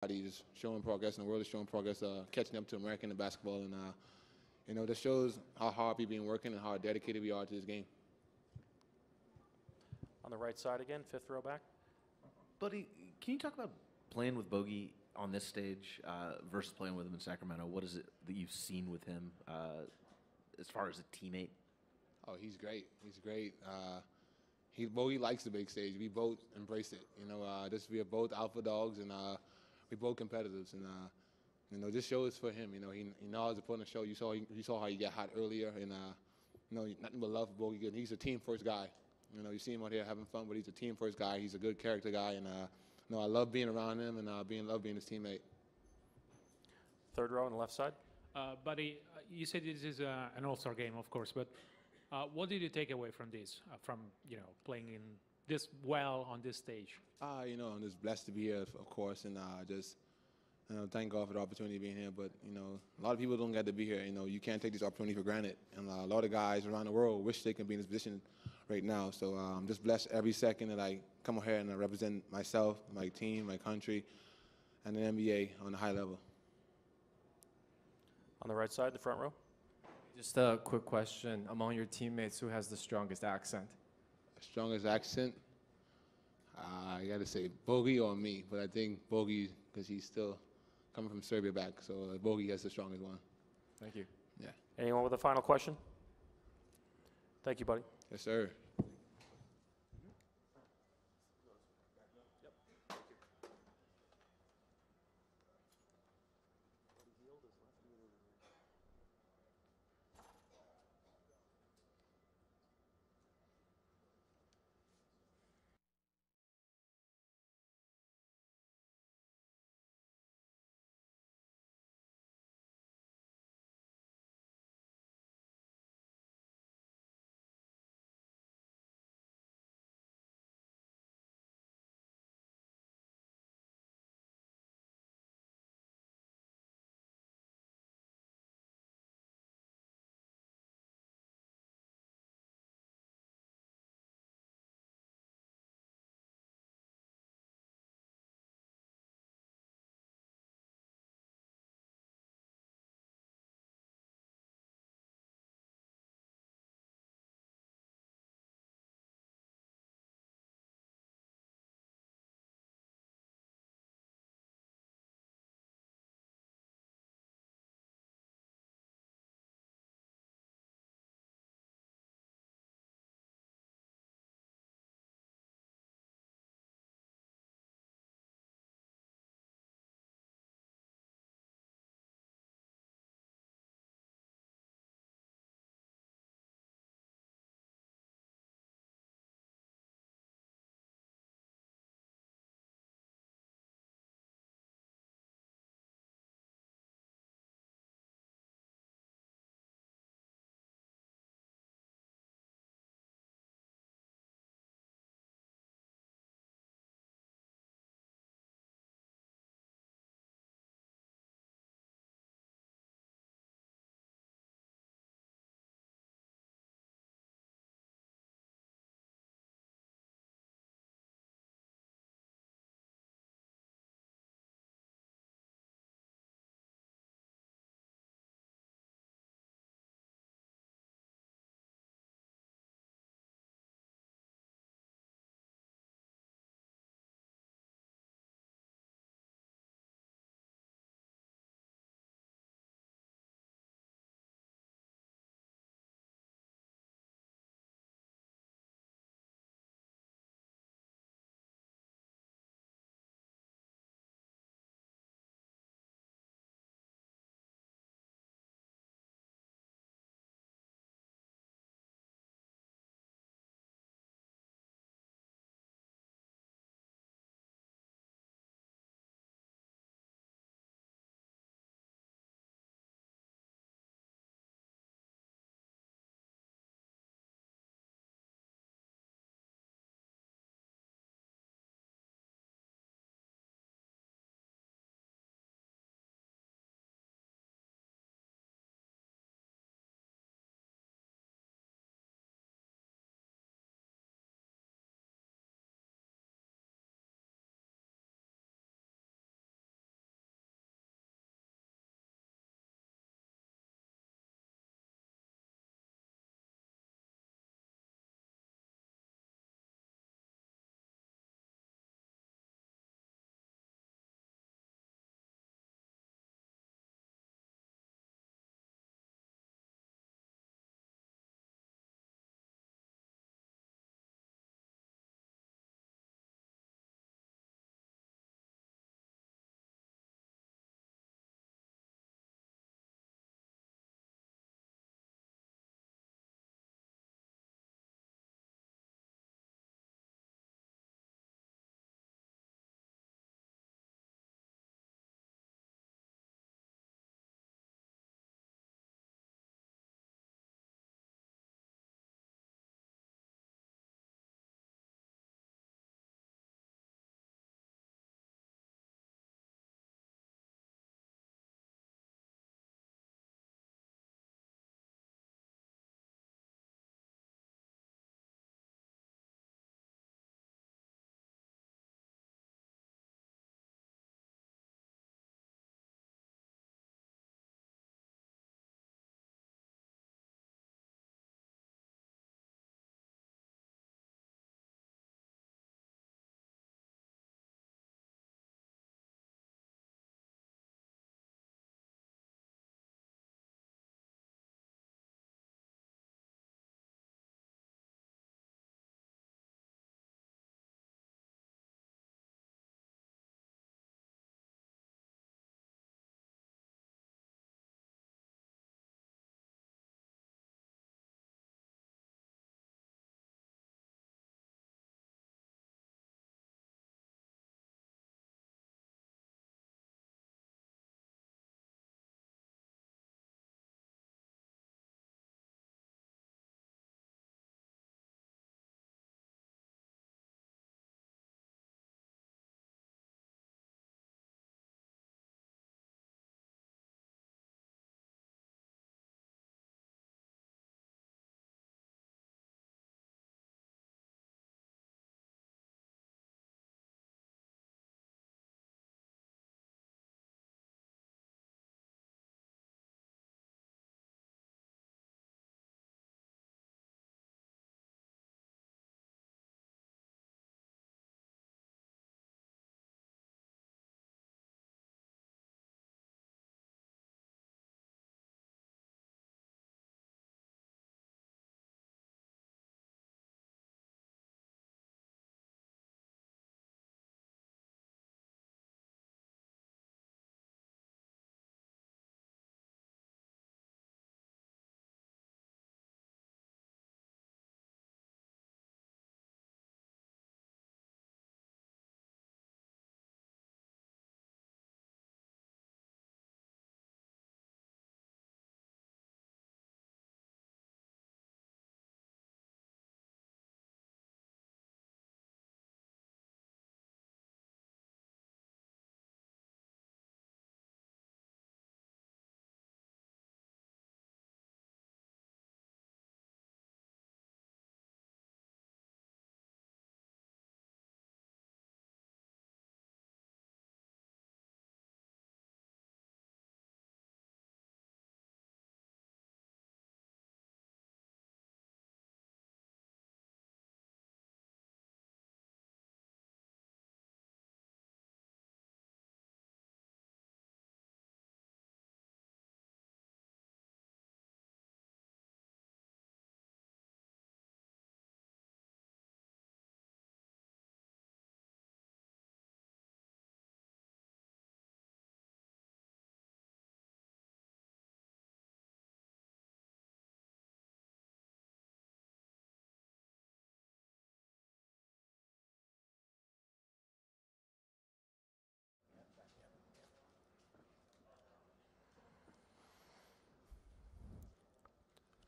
He's showing progress, and the world is showing progress, catching up to American in basketball, and this shows how hard we've been working and how dedicated we are to this game. On the right side again, fifth row back. Buddy, can you talk about playing with Bogey on this stage versus playing with him in Sacramento? What is it that you've seen with him as far as a teammate? Oh, he's great. He's great. Bogey likes the big stage. We both embrace it. We are both alpha dogs, and we both competitors. And this show is for him. He knows to put on a show. You saw how he got hot earlier, and nothing but love for Bogey. He's a team first guy. You see him out here having fun, but he's a team first guy. He's a good character guy, and I love being around him and love being his teammate. Third row on the left side. Buddy, you said this is an all-star game, of course, but what did you take away from this, from playing in this well on this stage? I'm just blessed to be here, of course, and just thank God for the opportunity of being here. But a lot of people don't get to be here. You can't take this opportunity for granted, and a lot of guys around the world wish they can be in this position right now. So I'm just blessed every second that I come out here and I represent myself, my team, my country, and the NBA on a high level. On the right side, the front row. Just a quick question. Among your teammates, who has the strongest accent? Strongest accent? I got to say Bogey or me, but I think Bogey because he's still coming from Serbia back, so Bogey has the strongest one. Thank you. Yeah. Anyone with a final question? Thank you, buddy. Yes, sir.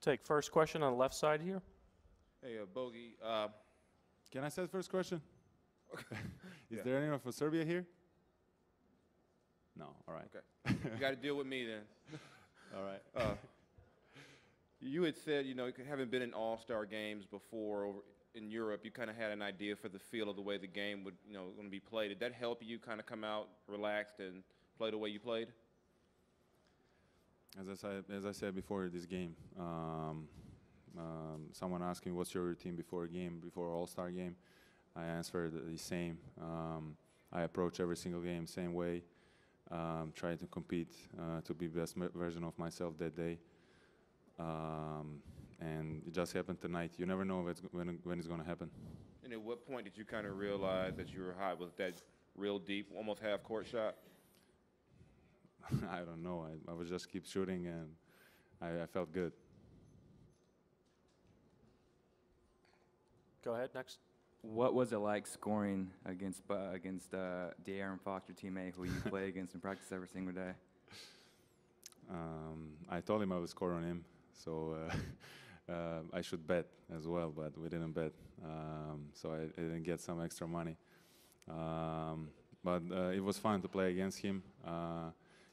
Take first question on the left side here. Hey, Bogey. Can I say the first question? Is Yeah. there anyone from Serbia here? No. All right. Okay. You got to deal with me then. All right. You had said, you know, having been in all-star games before over in Europe, you kind of had an idea for the feel of the way the game would, you know, going to be played. Did that help you kind of come out relaxed and play the way you played? As I said before this game, someone asked me what's your routine before a game, before All-Star game. I answered the same. I approach every single game same way. Try to compete to be best version of myself that day. And it just happened tonight. You never know when it's going to happen. And at what point did you kind of realize that you were hot? Was that real deep, almost half-court shot? I don't know. I would just keep shooting, and I felt good. Go ahead, next. What was it like scoring against De'Aaron Fox, your teammate, who you play against in practice every single day? I told him I would score on him, so I should bet as well, but we didn't bet, so I didn't get some extra money. But it was fun to play against him,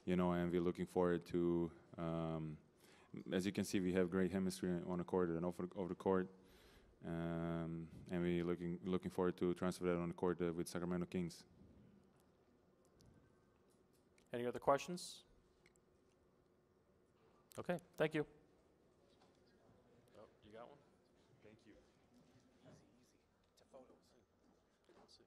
you know, and we're looking forward to. As you can see, we have great chemistry on the court and off the court. And we're looking forward to transfer that on the court with Sacramento Kings. Any other questions? Okay, thank you. Oh, you got one? Thank you. It's a photo. Let's see.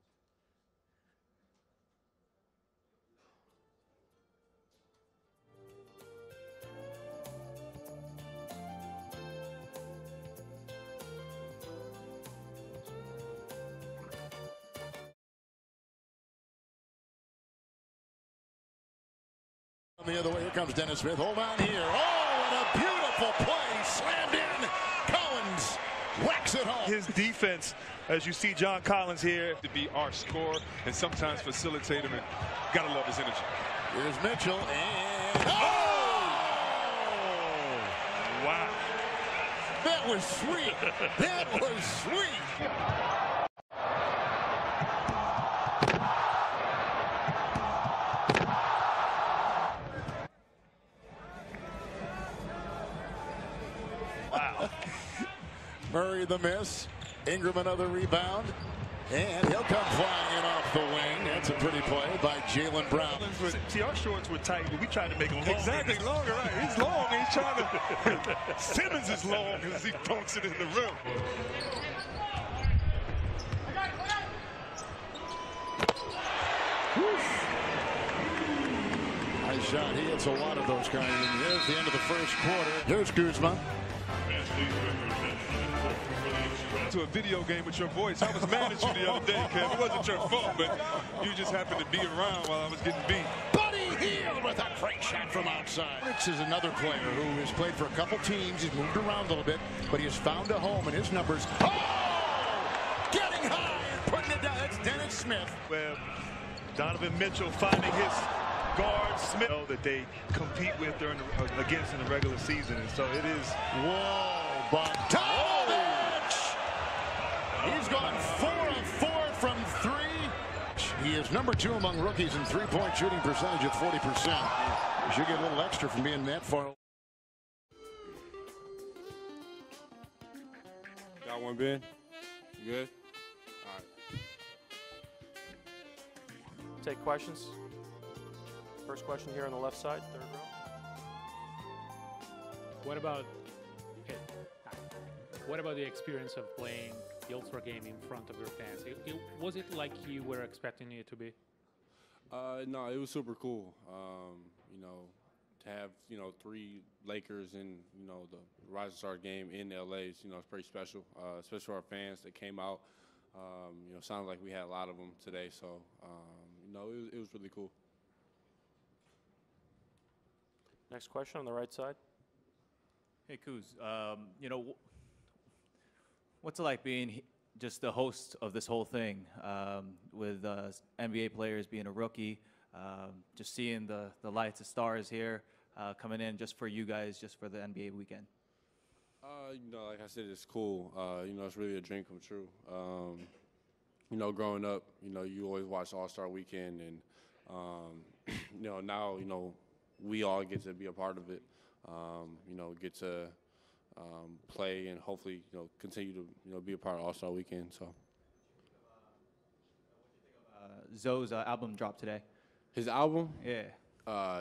The other way, here comes Dennis Smith. Hold on here. Oh, and a beautiful play. Slammed in. Collins whacks it home. His defense, as you see John Collins here, to be our scorer and sometimes facilitate him. And gotta love his energy. Here's Mitchell and Wow. that was sweet. That was sweet. Wow. Murray the miss. Ingram another rebound. And he'll come flying in off the wing. That's a pretty play by Jaylen Brown. See, our shorts were tight, but we tried to make them longer. Exactly, longer, right. He's long. He's trying to. Simmons is long as he dunks it in the rim. Nice shot. He hits a lot of those kind. And there's the end of the first quarter. Here's Kuzma. To a video game with your voice. I was mad at you the other day, Kev. It wasn't your fault, but you just happened to be around while I was getting beat. Buddy Hield with a great shot from outside. Ricks is another player who has played for a couple teams. He's moved around a little bit, but he has found a home in his numbers. Oh! Getting high and putting it down. That's Dennis Smith. Well, Donovan Mitchell finding his guard Smith that they compete with against in the regular season, and so it is. Whoa, Bogdanovich! He's gone 4 of 4 from 3. He is number 2 among rookies in three-point shooting percentage at 40%. You should get a little extra from being that far. Got one, Ben? You good? All right. Take questions. First question here on the left side, third row. What about the experience of playing the All-Star game in front of your fans? Was it like you were expecting it to be? No, it was super cool. You know, to have 3 Lakers in the Rising Star game in LA, it's pretty special, especially for our fans that came out. Sounded like we had a lot of them today, so it was really cool. Next question on the right side. Hey, Kuz, what's it like being just the host of this whole thing with NBA players being a rookie, just seeing the lights, the stars here coming in just for you guys, just for the NBA weekend? Like I said, it's cool. It's really a dream come true. Growing up, you always watch All-Star Weekend, and now, we all get to be a part of it. Get to play and hopefully, continue to, be a part of All-Star Weekend. So. Zoe's album dropped today. His album? Yeah.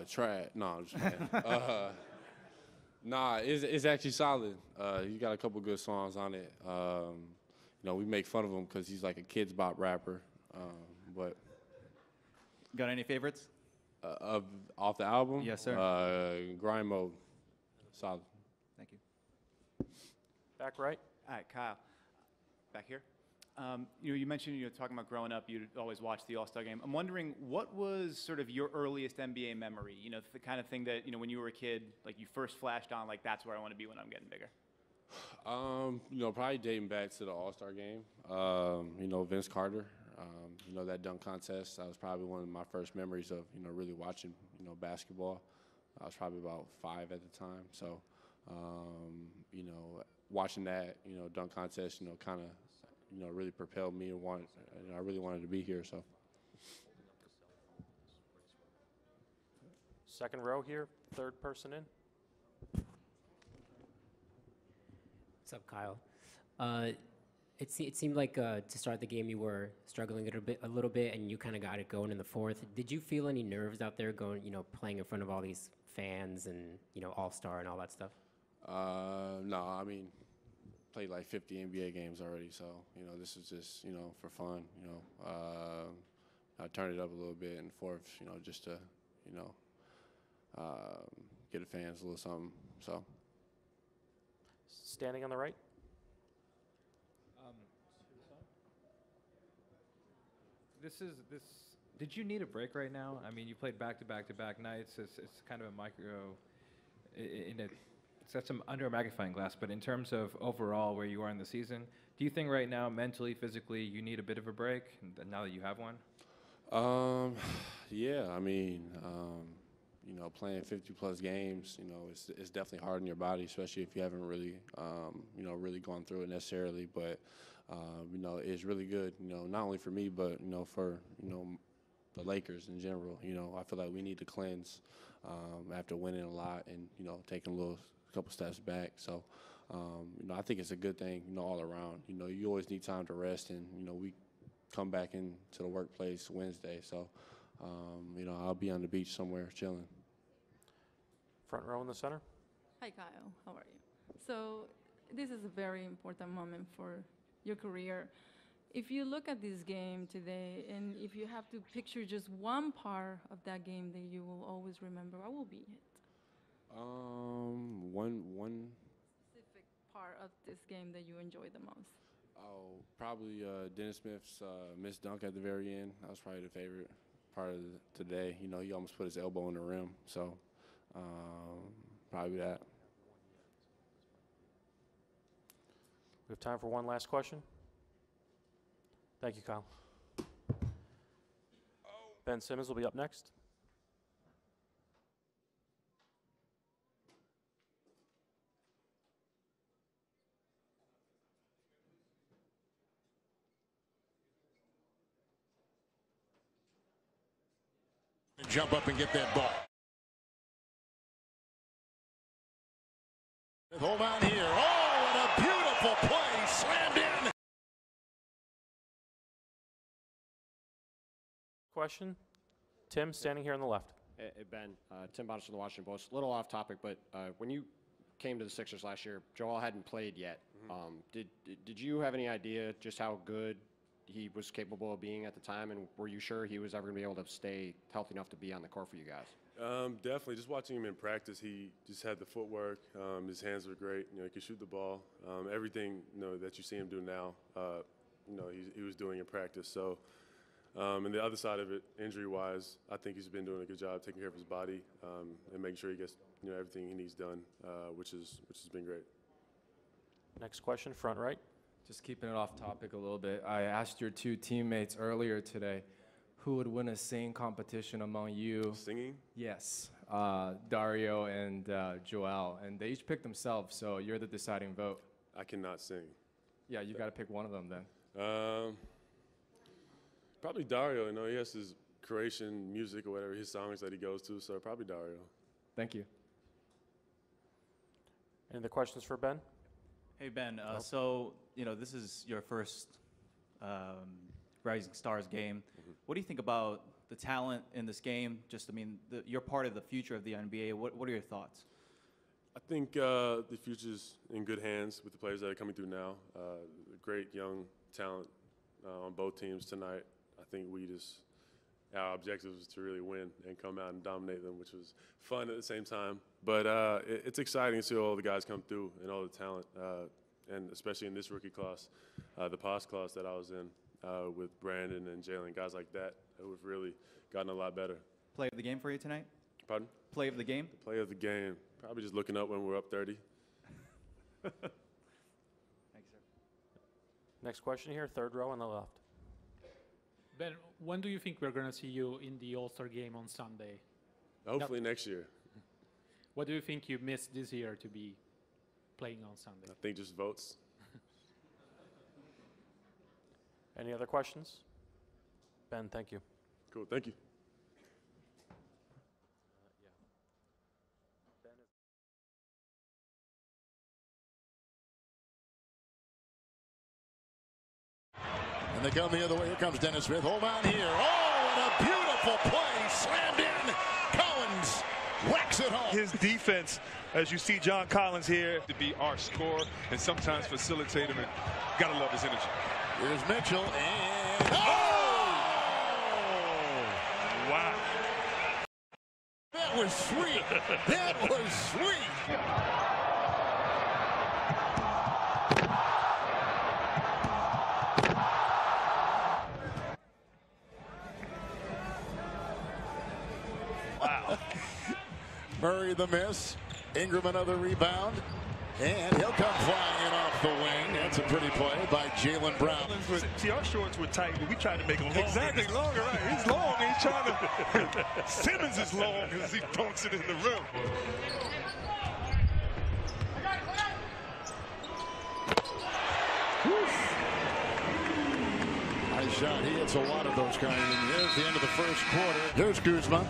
Trash. No, I'm just playing. Nah, it's actually solid. He's got a couple good songs on it. We make fun of him because he's like a kids bop rapper. But got any favorites? Off the album? Yes, sir. Grind Mode. Solid. Thank you. Back right. All right, Kyle. Back here. You mentioned talking about growing up, you'd always watch the All-Star game. I'm wondering, what was sort of your earliest NBA memory? The kind of thing that, when you were a kid, like you first flashed on, like that's where I want to be when I'm getting bigger. Probably dating back to the All-Star game. Vince Carter. That dunk contest. That was probably one of my first memories of, really watching, basketball. I was probably about 5 at the time. So, watching that, dunk contest, kind of, really propelled me and I really wanted to be here. So. Second row here, third person in. What's up, Kyle? It seemed like to start the game you were struggling a little bit, and you kind of got it going in the fourth. Did you feel any nerves out there going, playing in front of all these fans and All-Star and all that stuff? No, I mean, played like 50 NBA games already, so this is just for fun. I turned it up a little bit in the fourth, just to get the fans a little something. So. Standing on the right. Did you need a break right now? I mean, you played back-to-back nights. It's kind of a micro. It's under a magnifying glass. But in terms of overall where you are in the season, do you think right now, mentally, physically, you need a bit of a break now that you have one? Yeah. I mean, playing 50-plus games, it's definitely hard on your body, especially if you haven't really, really gone through it necessarily. But it's really good, not only for me, but, for, the Lakers in general. I feel like we need to cleanse after winning a lot and, taking a couple steps back. So, I think it's a good thing, all around. You always need time to rest, and, we come back into the workplace Wednesday. So, I'll be on the beach somewhere chilling. Front row in the center. Hi, Kyle. How are you? So this is a very important moment for your career. If you look at this game today, and if you have to picture just one part of that game that you will always remember, what will be it? One specific part of this game that you enjoy the most. Oh, probably Dennis Smith's missed dunk at the very end. That was probably the favorite part of today. He almost put his elbow in the rim. So probably that. We have time for one last question. Thank you, Kyle. Ben Simmons will be up next. Jump up and get that ball. Hold on here. Oh, what a beautiful play. Slammed in. Question. Tim, standing here on the left. Hey, Ben, Tim Bonnis from the Washington Post. A little off topic, but when you came to the Sixers last year, Joel hadn't played yet. Did you have any idea just how good he was capable of being at the time, and were you sure he was ever going to be able to stay healthy enough to be on the court for you guys? Definitely. Just watching him in practice, he just had the footwork. His hands were great. He could shoot the ball. Everything that you see him do now, he was doing in practice. So, and the other side of it, injury-wise, I think he's been doing a good job taking care of his body and making sure he gets everything he needs done, which has been great. Next question, front right. Just keeping it off topic a little bit, I asked your two teammates earlier today, who would win a singing competition among you. Singing? Yes. Dario and Joel. And they each picked themselves, so you're the deciding vote. I cannot sing. Yeah, you got to pick one of them then. Probably Dario. You know, he has his Croatian music or whatever, his songs that he goes to, so probably Dario. Thank you. Any other questions for Ben? Hey, Ben. So, this is your first Rising Stars game. What do you think about the talent in this game? You're part of the future of the NBA. What are your thoughts? I think the future's in good hands with the players that are coming through now. Great young talent on both teams tonight. I think our objective was to really win and come out and dominate them, which was fun at the same time. But it's exciting to see all the guys come through and all the talent, and especially in this rookie class, the past class that I was in with Brandon and Jalen, guys like that who have really gotten a lot better. Play of the game for you tonight? Pardon? Play of the game? The play of the game. Probably just looking up when we're up 30. Thanks, sir. Next question here, third row on the left. Ben, when do you think we're going to see you in the All-Star game on Sunday? Hopefully next year. What do you think you missed this year to be playing on Sunday? I think just votes. Any other questions? Ben, thank you. Cool, thank you. And they come the other way. Here comes Dennis Smith. Hold on here. Oh, and a beautiful play. Slammed in. Collins whacks it home. His defense, as you see John Collins here, to be our scorer and sometimes facilitate him. And gotta love his energy. Here's Mitchell and Wow. That was sweet. That was sweet. Wow. Murray the miss. Ingram another rebound. And he'll come flying in off the wing. That's a pretty play by Jalen Brown. See, our shorts were tight, but we tried to make them longer. Exactly, longer, right? He's long. He's trying to. Simmons is long as he dunks it in the rim. Nice shot. He hits a lot of those kind. And here's the end of the first quarter. Here's Kuzma.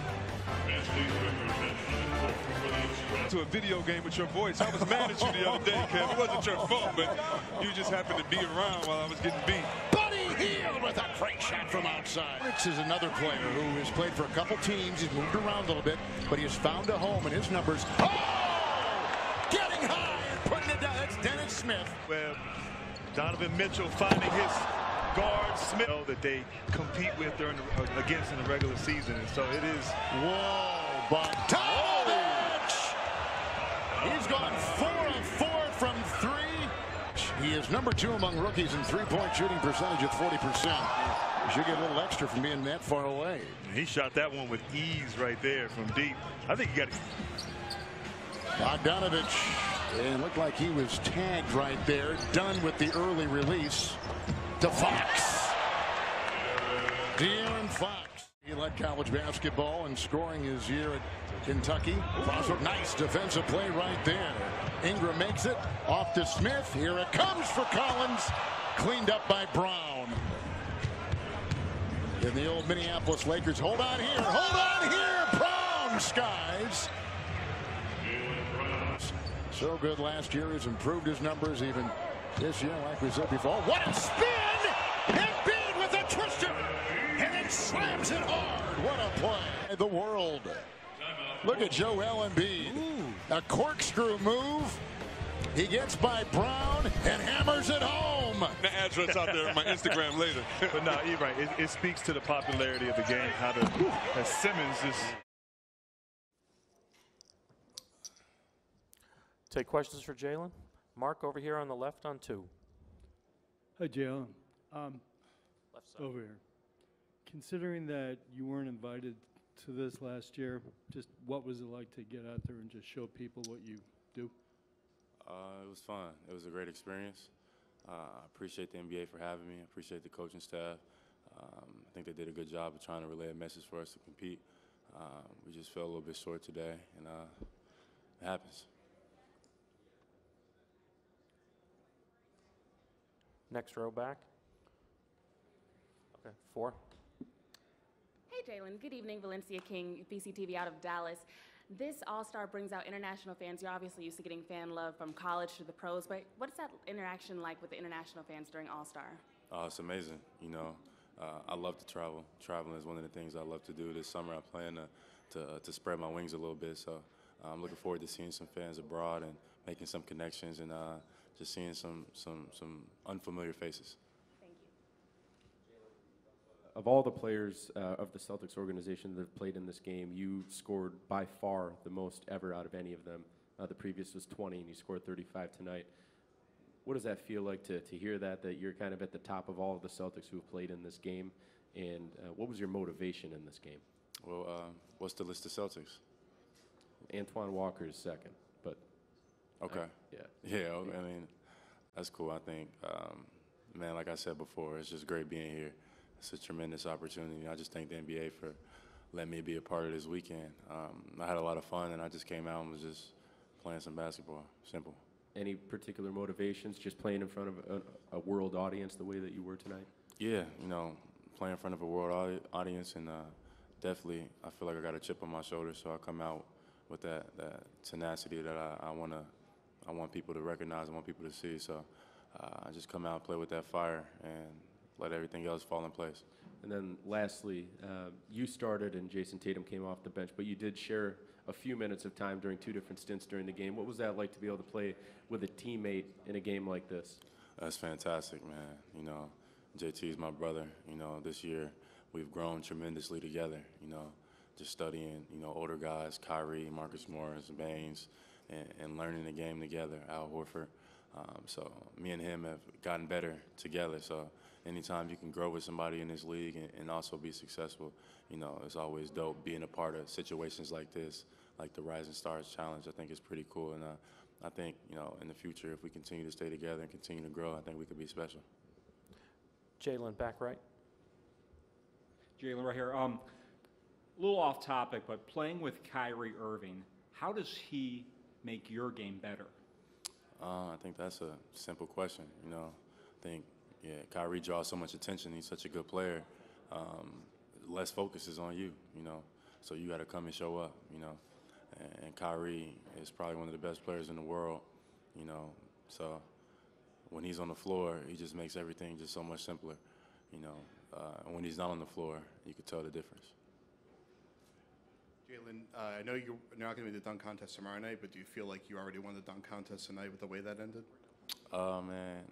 To a video game with your voice. I was mad at you the other day, Kev. It wasn't your fault, but you just happened to be around while I was getting beat. Buddy Hield with a great shot from outside. Ricks is another player who has played for a couple teams. He's moved around a little bit, but he has found a home in his numbers. Oh! Getting high and putting it down. That's Dennis Smith. Well, Donovan Mitchell finding his guard Smith that they compete with against in the regular season, and so it is. Whoa, Bogdanovich! He's gone 4 of 4 from 3. He is number 2 among rookies in three-point shooting percentage at 40%. You should get a little extra from being that far away. He shot that one with ease right there from deep. I think he got it. Bogdanovich, it looked like he was tagged right there. Done with the early release to Fox. De'Aaron Fox. He led college basketball in scoring his year at Kentucky. Also, nice defensive play right there. Ingram makes it off to Smith. Here it comes for Collins. Cleaned up by Brown. In the old Minneapolis Lakers. Hold on here. Hold on here. Brown skies. So good last year. He's improved his numbers even this year, like we said before. What a spin! Embiid with a twister! And it slams it hard. What a play. The world. Look at Joel Embiid. A corkscrew move. He gets by Brown and hammers it home. The address out there on my Instagram later. But no, you're right. It speaks to the popularity of the game. How as Simmons is. Take questions for Jalen. Mark over here on the left on 2. Hi, Jalen. Left side. Over here. Considering that you weren't invited to this last year, just what was it like to get out there and just show people what you do? It was fun. It was a great experience. I appreciate the NBA for having me. I appreciate the coaching staff. I think they did a good job of trying to relay a message for us to compete. We just fell a little bit short today, and it happens. Next row back. Okay, 4. Hey, Jalen. Good evening. Valencia King, BCTV out of Dallas. This All-Star brings out international fans. You're obviously used to getting fan love from college to the pros, but what's that interaction like with the international fans during All-Star? It's amazing. You know, I love to travel. Traveling is one of the things I love to do. This summer, I plan to spread my wings a little bit. So I'm looking forward to seeing some fans abroad and making some connections and just seeing some unfamiliar faces. Of all the players of the Celtics organization that have played in this game, you scored by far the most ever out of any of them. The previous was 20, and you scored 35 tonight. What does that feel like to hear that you're kind of at the top of all of the Celtics who have played in this game? And what was your motivation in this game? Well, what's the list of Celtics? Antoine Walker is second, but... Okay. Yeah. I mean, that's cool. I think, man, like I said before, it's just great being here. It's a tremendous opportunity. I just thank the NBA for letting me be a part of this weekend. I had a lot of fun, and I just came out and was just playing some basketball. Simple. Any particular motivations, just playing in front of a world audience the way that you were tonight? Yeah, you know, playing in front of a world audience, and definitely I feel like I got a chip on my shoulder, so I come out with that tenacity that I want people to recognize, I want people to see. So I just come out and play with that fire and let everything else fall in place. And then lastly, you started and Jason Tatum came off the bench, but you did share a few minutes of time during 2 different stints during the game. What was that like to be able to play with a teammate in a game like this? That's fantastic, man. You know, JT is my brother. You know, this year we've grown tremendously together, you know, just studying, you know, older guys, Kyrie, Marcus Morris, Baines, and learning the game together, Al Horford. So me and him have gotten better together. So anytime you can grow with somebody in this league and also be successful, you know, it's always dope being a part of situations like this, like the Rising Stars Challenge. I think it's pretty cool. And I think, you know, in the future, if we continue to stay together and continue to grow, I think we could be special. Jalen, back right. Jalen, right here. A little off topic, but playing with Kyrie Irving, how does he make your game better? I think that's a simple question. You know, I think, yeah, Kyrie draws so much attention. He's such a good player. Less focus is on you, you know, so you got to come and show up, you know. And Kyrie is probably one of the best players in the world, you know. So when he's on the floor, he just makes everything just so much simpler, you know. And when he's not on the floor, you could tell the difference. Jalen, I know you're not going to be the dunk contest tomorrow night, but do you feel like you already won the dunk contest tonight with the way that ended? Man,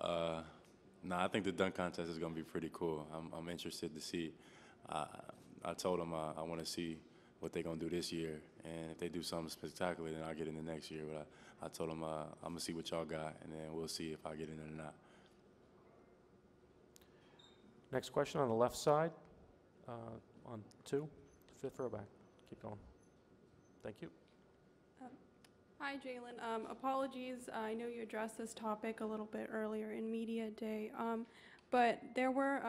I think the dunk contest is going to be pretty cool. I'm interested to see. I told them I want to see what they're going to do this year, and if they do something spectacular, then I'll get in the next year. But I told them I'm going to see what y'all got, and then we'll see if I get in it or not. Next question on the left side, on 2, 5th row back. Keep going. Thank you. Hi, Jalen. Apologies, I know you addressed this topic a little bit earlier in Media Day, but there were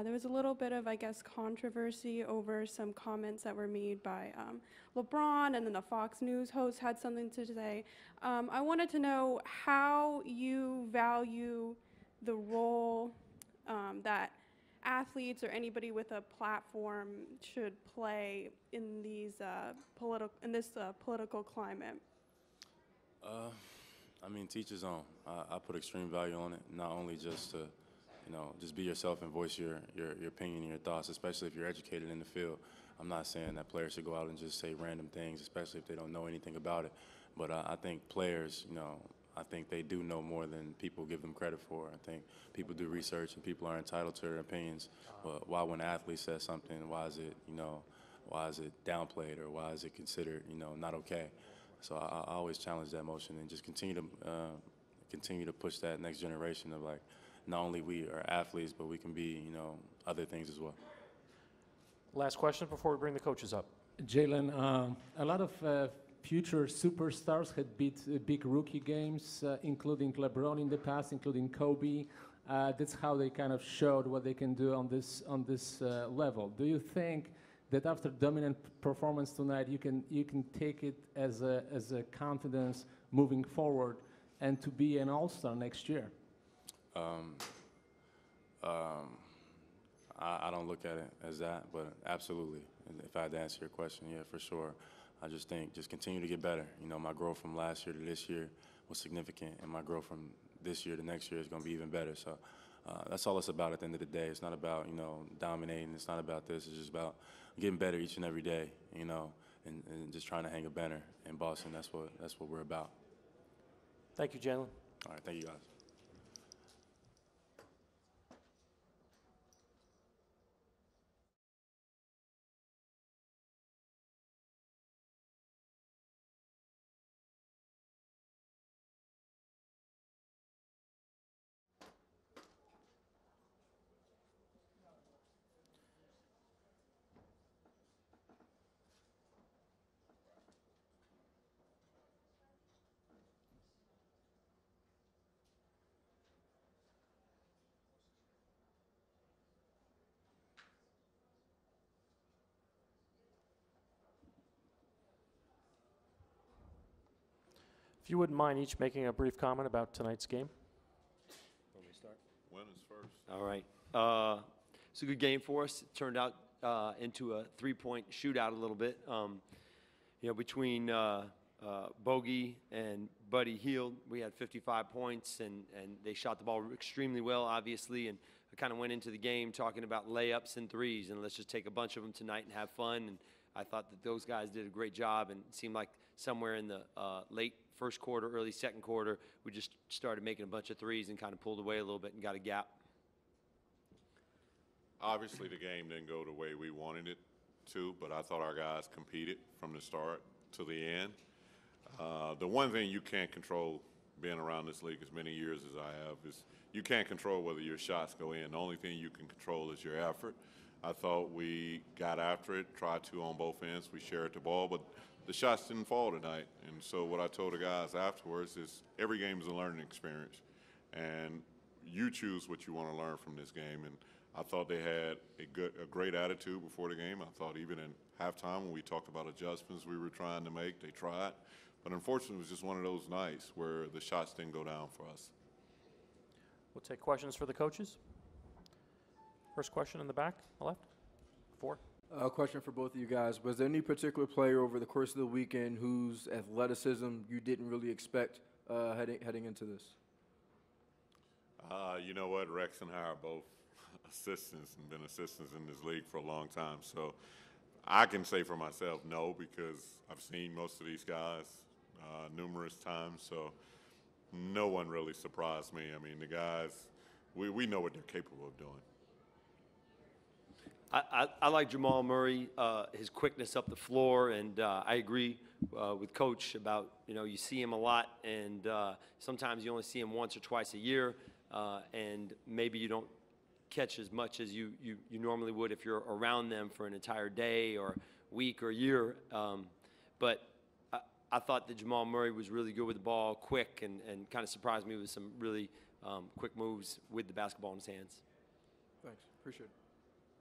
there was a little bit of, I guess, controversy over some comments that were made by LeBron, and then the Fox News host had something to say. I wanted to know how you value the role that athletes or anybody with a platform should play in these political climate. I mean, teach his own. I put extreme value on it, not only just to, you know, just be yourself and voice your opinion and your thoughts, especially if you're educated in the field. I'm not saying that players should go out and just say random things, especially if they don't know anything about it. But I think players, you know, I think they do know more than people give them credit for. I think people do research and people are entitled to their opinions. But why, when an athlete says something, why is it, you know, why is it downplayed or why is it considered, you know, not okay? So I always challenge that motion and just continue to push that next generation of, like, not only we are athletes, but we can be, you know, other things as well. Last question before we bring the coaches up. Jalen, a lot of future superstars had beat big rookie games, including LeBron in the past, including Kobe. That's how they kind of showed what they can do on this level. Do you think that after dominant performance tonight, you can take it as a confidence moving forward and to be an all-star next year? I don't look at it as that, but absolutely. If I had to answer your question, yeah, for sure. I just think just continue to get better. You know, my growth from last year to this year was significant, and my growth from this year to next year is going to be even better. So that's all it's about at the end of the day. It's not about, you know, dominating. It's not about this. It's just about getting better each and every day, you know, and just trying to hang a banner in Boston. That's what we're about. Thank you, Jalen. All right, thank you, guys. If you wouldn't mind each making a brief comment about tonight's game. Let me start. Winners first. All right. It's a good game for us. It turned out into a three-point shootout a little bit. You know, between Bogey and Buddy Hield, we had 55 points, and they shot the ball extremely well, obviously. And I kind of went into the game talking about layups and threes, and let's just take a bunch of them tonight and have fun. And I thought that those guys did a great job, and it seemed like somewhere in the late first quarter, early second quarter, we just started making a bunch of threes and kind of pulled away a little bit and got a gap. Obviously, the game didn't go the way we wanted it to, but I thought our guys competed from the start to the end. The one thing you can't control, being around this league as many years as I have, is you can't control whether your shots go in. The only thing you can control is your effort. I thought we got after it, tried to on both ends. We shared the ball, but the shots didn't fall tonight. And so what I told the guys afterwards is every game is a learning experience. And you choose what you want to learn from this game. And I thought they had a great attitude before the game. I thought even in halftime when we talked about adjustments we were trying to make, they tried. But unfortunately, it was just one of those nights where the shots didn't go down for us. We'll take questions for the coaches. First question in the back, on the left. 4. A question for both of you guys. Was there any particular player over the course of the weekend whose athleticism you didn't really expect heading into this? You know what? Rex and I are both assistants and been assistants in this league for a long time. So I can say for myself, no, because I've seen most of these guys numerous times. So no one really surprised me. I mean, the guys, we know what they're capable of doing. I like Jamal Murray, his quickness up the floor, and I agree with Coach about, you know, you see him a lot, and sometimes you only see him once or twice a year, and maybe you don't catch as much as you normally would if you're around them for an entire day or week or year. But I thought that Jamal Murray was really good with the ball, quick, and kind of surprised me with some really quick moves with the basketball in his hands. Thanks. Appreciate it.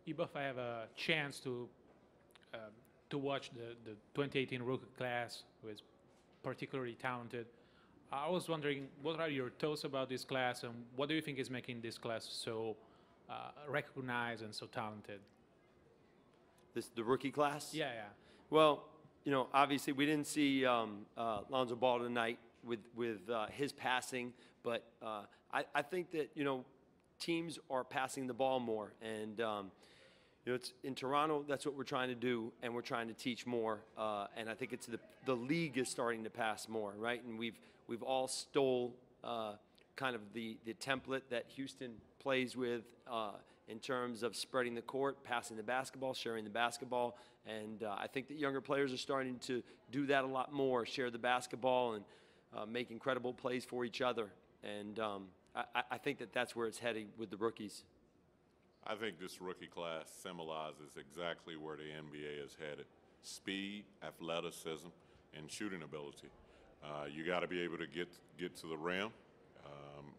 If I have a chance to watch the 2018 rookie class, who is particularly talented, I was wondering, what are your thoughts about this class, and what do you think is making this class so recognized and so talented? The rookie class? Yeah. Well, you know, obviously we didn't see Lonzo Ball tonight with his passing, but I think that, you know, teams are passing the ball more, and you know, it's in Toronto. That's what we're trying to do, and we're trying to teach more. And I think it's the league is starting to pass more, right? And we've all stole kind of the template that Houston plays with in terms of spreading the court, passing the basketball, sharing the basketball. And I think that younger players are starting to do that a lot more, share the basketball and make incredible plays for each other. And I think that that's where it's heading with the rookies. I think this rookie class symbolizes exactly where the NBA is headed. Speed, athleticism, and shooting ability. You got to be able to get to the rim,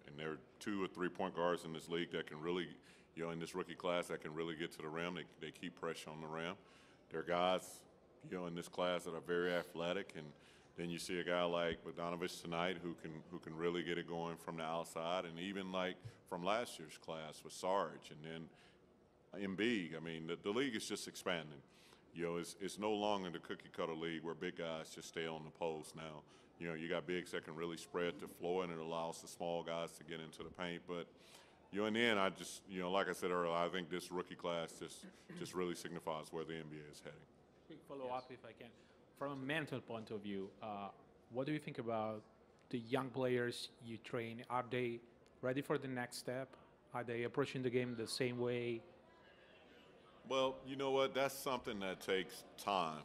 and There are 2 or 3 point guards in this league that can really, in this rookie class that can really get to the rim. They keep pressure on the rim. There are guys, in this class that are very athletic, and then you see a guy like Bogdanovich tonight who can really get it going from the outside, and even like from last year's class with Sarge, and then Embiid. I mean, the league is just expanding. It's no longer the cookie cutter league where big guys just stay on the post now. You got bigs that can really spread the floor, and it allows the small guys to get into the paint. But, in the end, I just, like I said earlier, I think this rookie class just really signifies where the NBA is heading. Quick follow-up, if I can. From a mental point of view, what do you think about the young players you train? Are they ready for the next step? Are they approaching the game the same way? Well, you know what? That's something that takes time.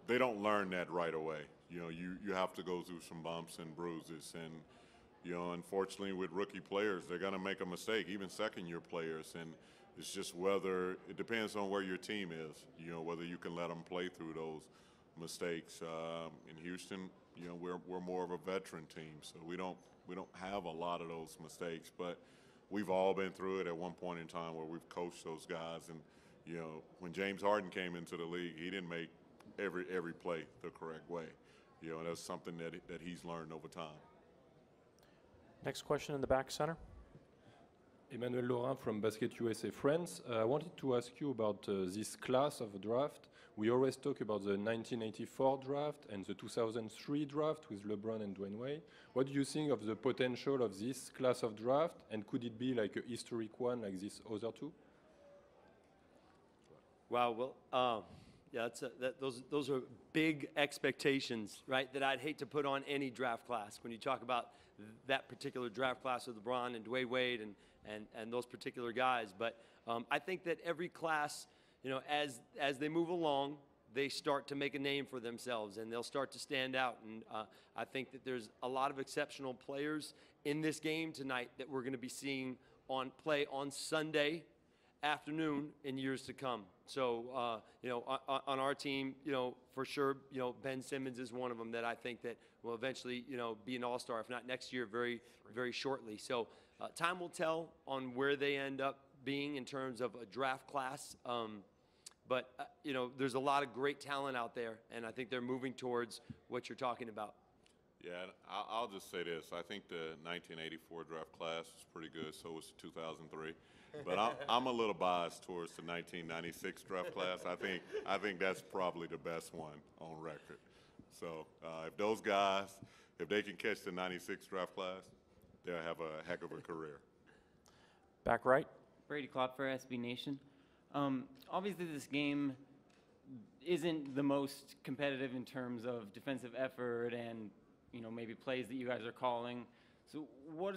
They don't learn that right away. You have to go through some bumps and bruises. And, unfortunately, with rookie players, they're going to make a mistake, even second-year players. And it's just it depends on where your team is, whether you can let them play through those mistakes. In Houston, we're more of a veteran team, so we don't have a lot of those mistakes. But we've all been through it at one point in time where we've coached those guys. And, when James Harden came into the league, he didn't make every play the correct way. And that's something that he's learned over time. Next question in the back center. Emmanuel Laurent from Basket USA France. I wanted to ask you about this class of draft. We always talk about the 1984 draft and the 2003 draft with LeBron and Dwayne Wade. What do you think of the potential of this class of draft, and could it be like a historic one like these other two? Wow, well, yeah, those are big expectations, right, that I'd hate to put on any draft class. When you talk about that particular draft class with LeBron and Dwayne Wade and those particular guys. But I think that every class, as they move along, they start to make a name for themselves, and they'll start to stand out. And I think that there's a lot of exceptional players in this game tonight that we're going to be seeing play on Sunday afternoon in years to come. So, on our team, for sure, Ben Simmons is one of them that I think that will eventually, be an all-star, if not next year, very, very shortly. So time will tell on where they end up being in terms of a draft class. But, there's a lot of great talent out there, and I think they're moving towards what you're talking about. Yeah, I'll just say this. I think the 1984 draft class was pretty good, so was the 2003. But I'm a little biased towards the 1996 draft class. I think that's probably the best one on record. So if those guys, if they can catch the 96 draft class, they'll have a heck of a career. Back right. Brady Klopp for SB Nation. Obviously, this game isn't the most competitive in terms of defensive effort and maybe plays that you guys are calling. So what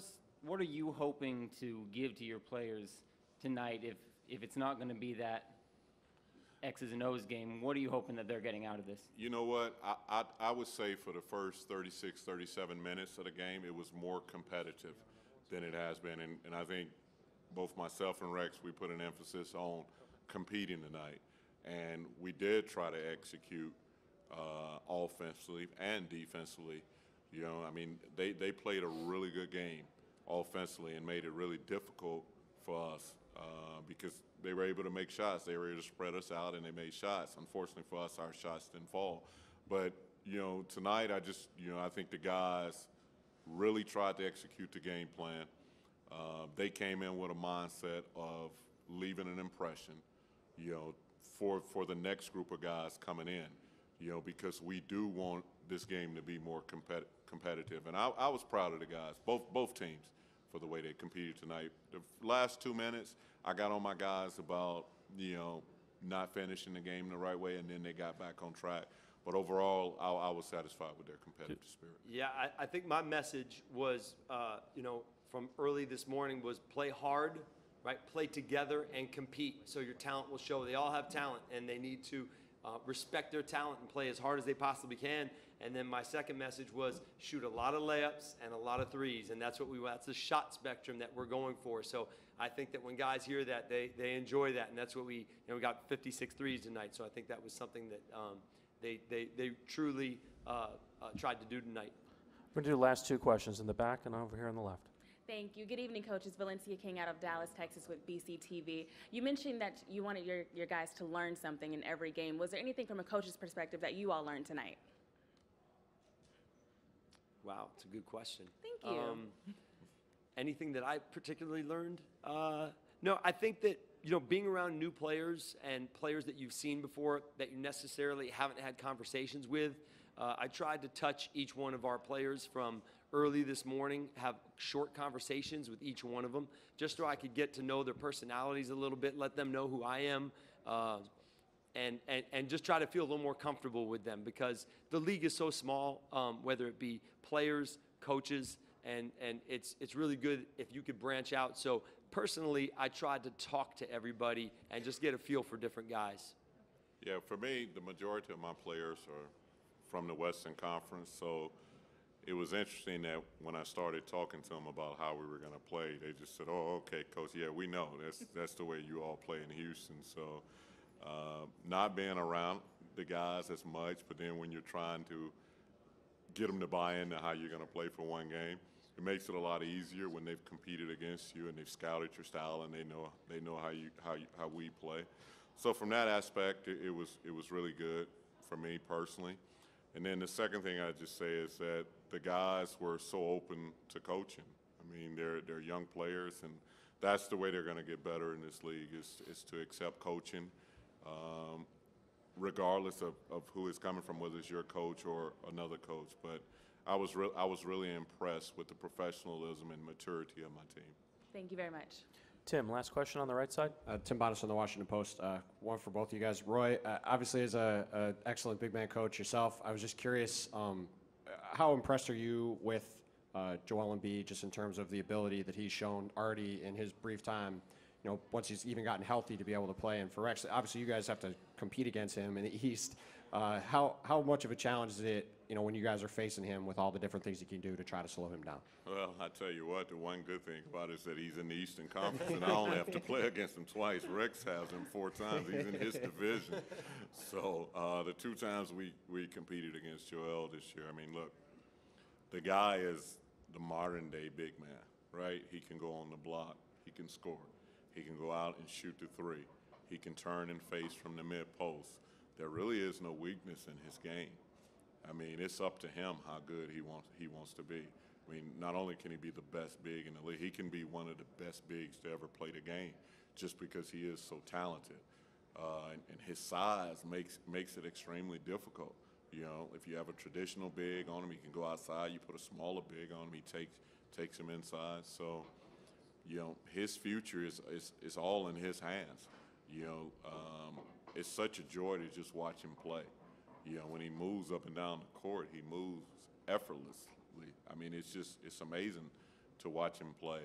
are you hoping to give to your players tonight if it's not going to be that X's and O's game? What are you hoping that they're getting out of this? You know what? I would say for the first 36, 37 minutes of the game, it was more competitive than it has been. And I think both myself and Rex, we put an emphasis on competing tonight. And we did try to execute offensively and defensively. They played a really good game offensively and made it really difficult for us because they were able to make shots. They were able to spread us out, and they made shots. Unfortunately for us, our shots didn't fall. But, tonight I think the guys really tried to execute the game plan. They came in with a mindset of leaving an impression, for the next group of guys coming in, because we do want this game to be more competitive. And I was proud of the guys, both teams, for the way they competed tonight. The last 2 minutes, I got on my guys about, not finishing the game the right way, and then they got back on track. But overall, I was satisfied with their competitive spirit. Yeah, I think my message was, from early this morning was play hard, right? Play together and compete so your talent will show. They all have talent, and they need to respect their talent and play as hard as they possibly can. And then my second message was shoot a lot of layups and a lot of threes, and that's the shot spectrum that we're going for. So I think that when guys hear that, they enjoy that, and that's what we got 56 threes tonight. So I think that was something that they truly tried to do tonight. We're going to do the last two questions in the back and over here on the left. Thank you. Good evening, coaches. Valencia King out of Dallas, Texas with BCTV. You mentioned that you wanted your guys to learn something in every game. Was there anything from a coach's perspective that you all learned tonight? Wow, it's a good question. Thank you. Anything that I particularly learned? No, I think that, being around new players and players that you've seen before that you necessarily haven't had conversations with, I tried to touch each one of our players from early this morning, have short conversations with each one of them, just so I could get to know their personalities a little bit, let them know who I am, and just try to feel a little more comfortable with them, because the league is so small, whether it be players, coaches, and it's really good if you could branch out. So personally, I tried to talk to everybody and just get a feel for different guys. Yeah, for me, the majority of my players are from the Western Conference, so it was interesting that when I started talking to them about how we were going to play, they just said, "Oh, okay, Coach, yeah, we know. That's the way you all play in Houston." So not being around the guys as much, but then when you're trying to get them to buy into how you're going to play for one game, it makes it a lot easier when they've competed against you and they've scouted your style and they know how we play. So from that aspect, it was really good for me personally. And then the second thing I'd just say is that the guys were so open to coaching. I mean, they're young players, and that's the way they're going to get better in this league is to accept coaching, regardless of who is coming from, whether it's your coach or another coach. But I was really impressed with the professionalism and maturity of my team. Thank you very much. Tim, last question on the right side. Tim Bonnis on the Washington Post. One for both of you guys. Roy, obviously as an excellent big man coach yourself, I was just curious, how impressed are you with Joel Embiid, just in terms of the ability that he's shown already in his brief time, once he's even gotten healthy to be able to play? And for Rex, obviously you guys have to compete against him in the East. How much of a challenge is it, when you guys are facing him with all the different things you can do to try to slow him down? Well, I tell you what, the one good thing about it is that he's in the Eastern Conference, and I only have to play against him twice. Rex has him 4 times. He's in his division. So the 2 times we competed against Joel this year, I mean, look, the guy is the modern-day big man, right? He can go on the block. He can score. He can go out and shoot the 3. He can turn and face from the mid-post. There really is no weakness in his game. I mean, it's up to him how good he wants to be. I mean, not only can he be the best big in the league, he can be one of the best bigs to ever play the game, just because he is so talented. And his size makes it extremely difficult. If you have a traditional big on him, he can go outside. You put a smaller big on him, he takes him inside. So, his future is all in his hands. It's such a joy to just watch him play. When he moves up and down the court, he moves effortlessly. I mean, it's amazing to watch him play.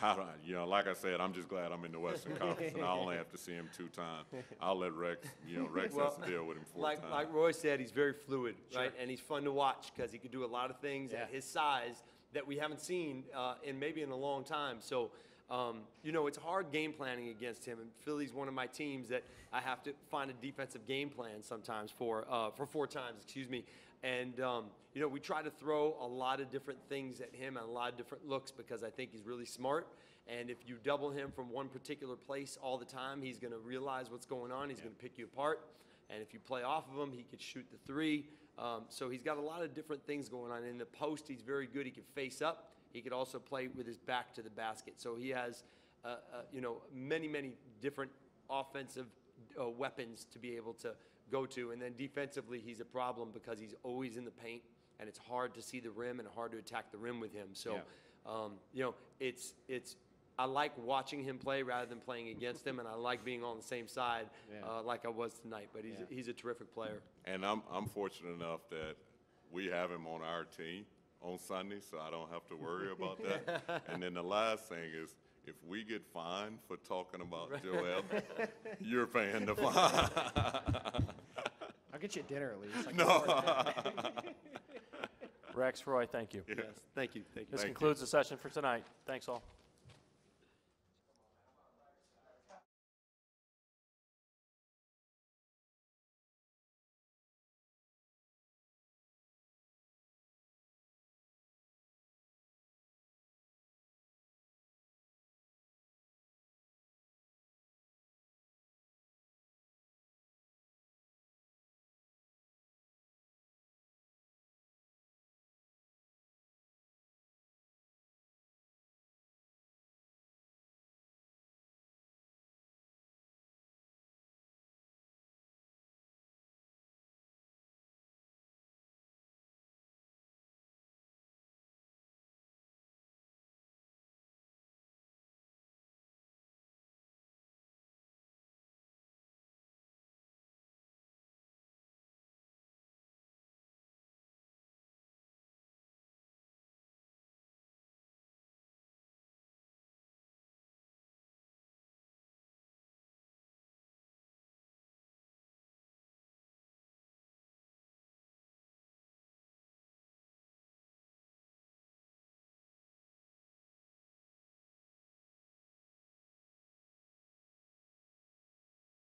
Like I said, I'm just glad I'm in the Western Conference and I only have to see him 2 times. I'll let Rex, Rex has to deal with him 4 times. Like Roy said, he's very fluid, Sure. right? And he's fun to watch because he can do a lot of things at his size that we haven't seen in a long time. So, it's hard game planning against him, and Philly's one of my teams that I have to find a defensive game plan sometimes for 4 times, excuse me. And, we try to throw a lot of different things at him and a lot of different looks because I think he's really smart. And if you double him from one particular place all the time, he's going to realize what's going on. He's going to pick you apart. And if you play off of him, he could shoot the 3. So he's got a lot of different things going on. In the post, he's very good. He can face up. He could also play with his back to the basket. So he has, many, many different offensive weapons to be able to go to. And then defensively, he's a problem because he's always in the paint, and it's hard to see the rim and hard to attack the rim with him. So, I like watching him play rather than playing against him, and I like being on the same side like I was tonight. But he's a terrific player. And I'm fortunate enough that we have him on our team on Sunday, so I don't have to worry about that. And then the last thing is, if we get fined for talking about Joel, you're paying the fine. I'll get you dinner at least. No. Rex, Roy, thank you. Yes, thank you. This concludes the session for tonight. Thanks all.